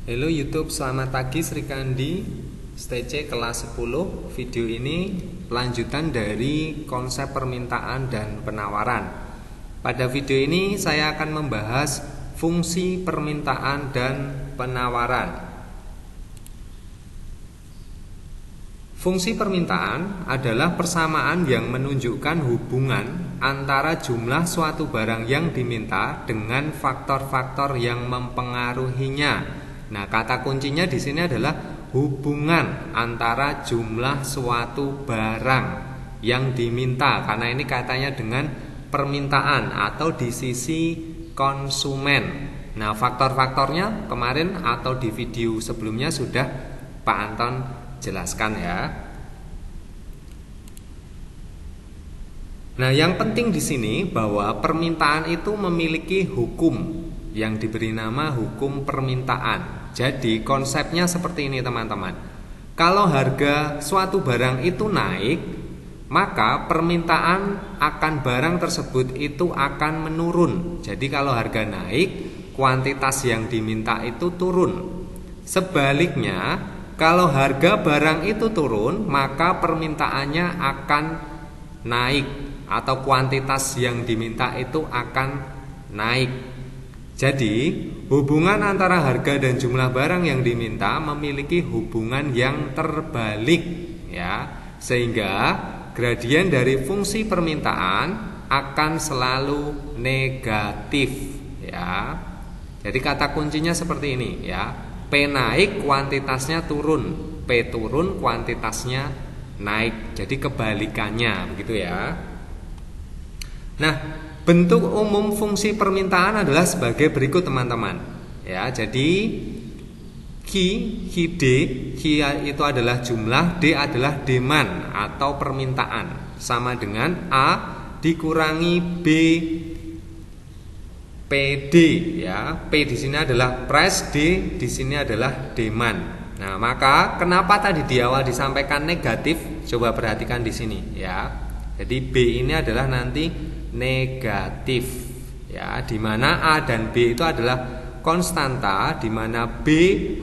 Halo YouTube, selamat pagi Sri Kandi STC kelas 10. Video ini lanjutan dari konsep permintaan dan penawaran. Pada video ini saya akan membahas fungsi permintaan dan penawaran. Fungsi permintaan adalah persamaan yang menunjukkan hubungan antara jumlah suatu barang yang diminta dengan faktor-faktor yang mempengaruhinya. Nah, kata kuncinya di sini adalah hubungan antara jumlah suatu barang yang diminta, karena ini kaitannya dengan permintaan atau di sisi konsumen. Nah, faktor-faktornya kemarin atau di video sebelumnya sudah Pak Anton jelaskan ya. Nah, yang penting di sini bahwa permintaan itu memiliki hukum yang diberi nama hukum permintaan. Jadi konsepnya seperti ini teman-teman. Kalau harga suatu barang itu naik, maka permintaan akan barang tersebut itu akan menurun. Jadi kalau harga naik, kuantitas yang diminta itu turun. Sebaliknya, kalau harga barang itu turun, maka permintaannya akan naik atau kuantitas yang diminta itu akan naik. Jadi, hubungan antara harga dan jumlah barang yang diminta memiliki hubungan yang terbalik ya. Sehingga gradien dari fungsi permintaan akan selalu negatif ya. Jadi kata kuncinya seperti ini ya. P naik kuantitasnya turun, P turun kuantitasnya naik. Jadi kebalikannya begitu ya. Nah, bentuk umum fungsi permintaan adalah sebagai berikut teman-teman. Ya, jadi Q D itu adalah jumlah, D adalah demand atau permintaan. Sama dengan A dikurangi B PD ya. P di sini adalah price, D di sini adalah demand. Nah, maka kenapa tadi di awal disampaikan negatif? Coba perhatikan di sini ya. Jadi B ini adalah nanti negatif ya, di mana A dan B itu adalah konstanta, di mana B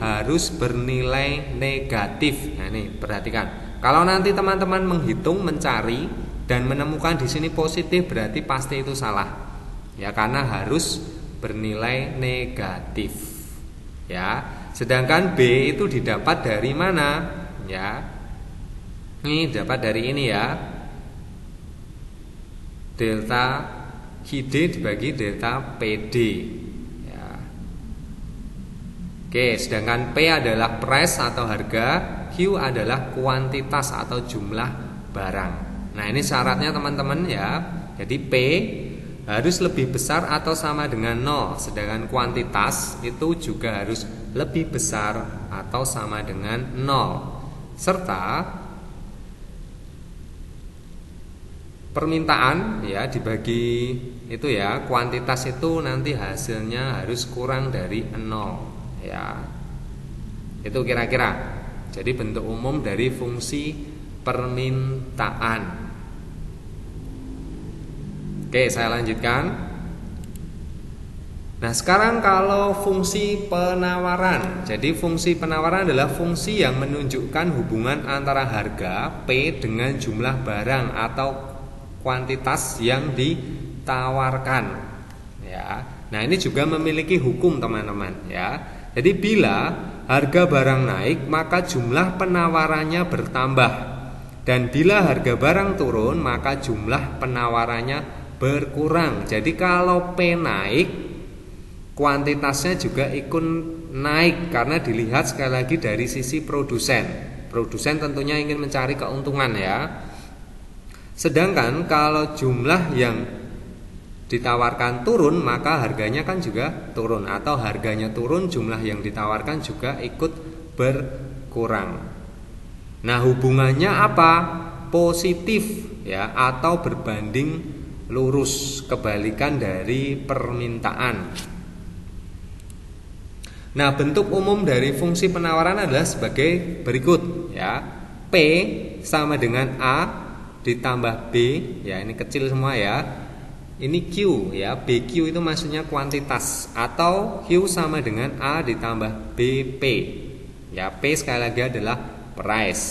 harus bernilai negatif. Nah, ini perhatikan. Kalau nanti teman-teman menghitung, mencari dan menemukan di sini positif, berarti pasti itu salah. Ya, karena harus bernilai negatif. Ya. Sedangkan B itu didapat dari mana? Ya. Ini dapat dari ini ya. Delta QD dibagi delta PD. Ya. Oke, sedangkan P adalah price atau harga, Q adalah kuantitas atau jumlah barang. Nah, ini syaratnya teman-teman ya. Jadi P harus lebih besar atau sama dengan 0, sedangkan kuantitas itu juga harus lebih besar atau sama dengan 0. Serta permintaan ya dibagi itu ya, kuantitas itu nanti hasilnya harus kurang dari 0 ya. Itu kira-kira. Jadi bentuk umum dari fungsi permintaan. Oke, saya lanjutkan. Nah, sekarang kalau fungsi penawaran. Jadi fungsi penawaran adalah fungsi yang menunjukkan hubungan antara harga P dengan jumlah barang atau kuantitas yang ditawarkan ya. Nah, ini juga memiliki hukum teman-teman ya. Jadi bila harga barang naik, maka jumlah penawarannya bertambah. Dan bila harga barang turun, maka jumlah penawarannya berkurang. Jadi kalau P naik, kuantitasnya juga ikut naik karena dilihat sekali lagi dari sisi produsen. Produsen tentunya ingin mencari keuntungan ya. Sedangkan kalau jumlah yang ditawarkan turun, maka harganya kan juga turun, atau harganya turun, jumlah yang ditawarkan juga ikut berkurang. Nah, hubungannya apa? Positif ya, atau berbanding lurus, kebalikan dari permintaan. Nah, bentuk umum dari fungsi penawaran adalah sebagai berikut ya. P sama dengan A ditambah B, ya ini kecil semua ya, ini Q ya, BQ itu maksudnya kuantitas, atau Q sama dengan A ditambah BP. Ya, P sekali lagi adalah price.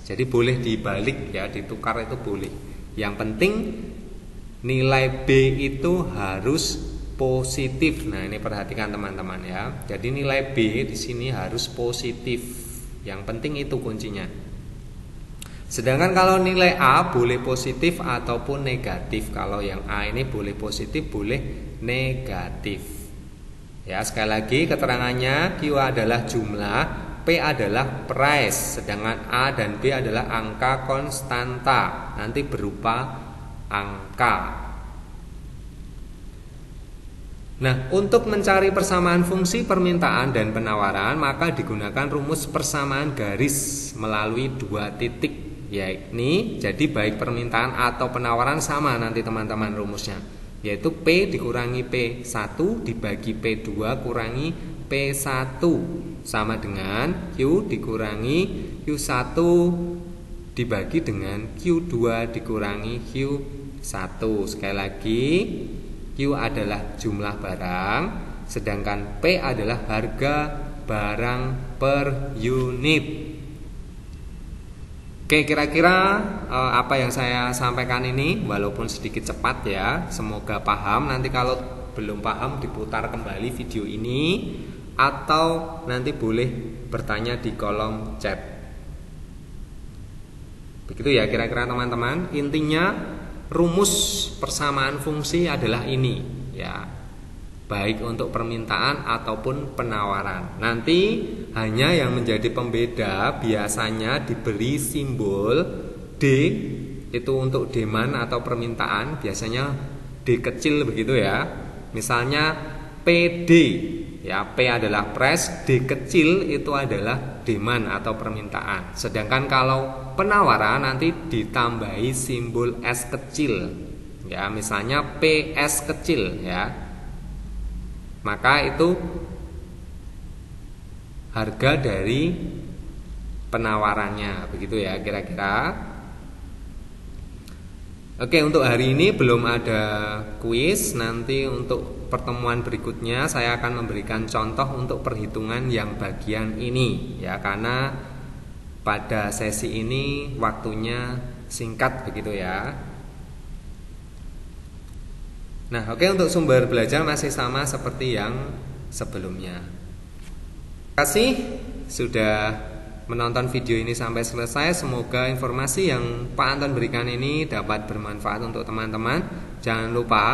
Jadi boleh dibalik ya, ditukar itu boleh. Yang penting nilai B itu harus positif. Nah, ini perhatikan teman-teman ya. Jadi nilai B di sini harus positif. Yang penting itu kuncinya. Sedangkan kalau nilai A boleh positif ataupun negatif. Kalau yang A ini boleh positif, boleh negatif. Ya, sekali lagi keterangannya, Q adalah jumlah, P adalah price, sedangkan A dan B adalah angka konstanta, nanti berupa angka. Nah, untuk mencari persamaan fungsi permintaan dan penawaran, maka digunakan rumus persamaan garis melalui 2 titik. Ya, ini jadi baik permintaan atau penawaran sama nanti teman-teman rumusnya, yaitu P dikurangi P1 dibagi P2 kurangi P1 sama dengan Q dikurangi Q1 dibagi dengan Q2 dikurangi Q1. Sekali lagi, Q adalah jumlah barang, sedangkan P adalah harga barang per unit. Oke, kira-kira apa yang saya sampaikan ini walaupun sedikit cepat ya, semoga paham. Nanti kalau belum paham diputar kembali video ini, atau nanti boleh bertanya di kolom chat. Begitu ya kira-kira teman-teman. Intinya rumus persamaan fungsi adalah ini ya, baik untuk permintaan ataupun penawaran. Nanti hanya yang menjadi pembeda biasanya diberi simbol D, itu untuk demand atau permintaan, biasanya D kecil begitu ya. Misalnya PD ya, P adalah price, D kecil itu adalah demand atau permintaan. Sedangkan kalau penawaran nanti ditambahi simbol S kecil ya, misalnya PS kecil ya. Maka itu harga dari penawarannya, begitu ya kira-kira. Oke, untuk hari ini belum ada kuis. Nanti untuk pertemuan berikutnya saya akan memberikan contoh untuk perhitungan yang bagian ini ya, karena pada sesi ini waktunya singkat begitu ya. Nah, oke, untuk sumber belajar masih sama seperti yang sebelumnya. Terima kasih sudah menonton video ini sampai selesai. Semoga informasi yang Pak Anton berikan ini dapat bermanfaat untuk teman-teman. Jangan lupa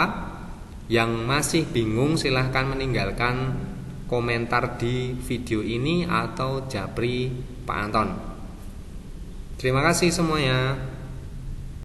yang masih bingung silahkan meninggalkan komentar di video ini atau japri Pak Anton. Terima kasih semuanya.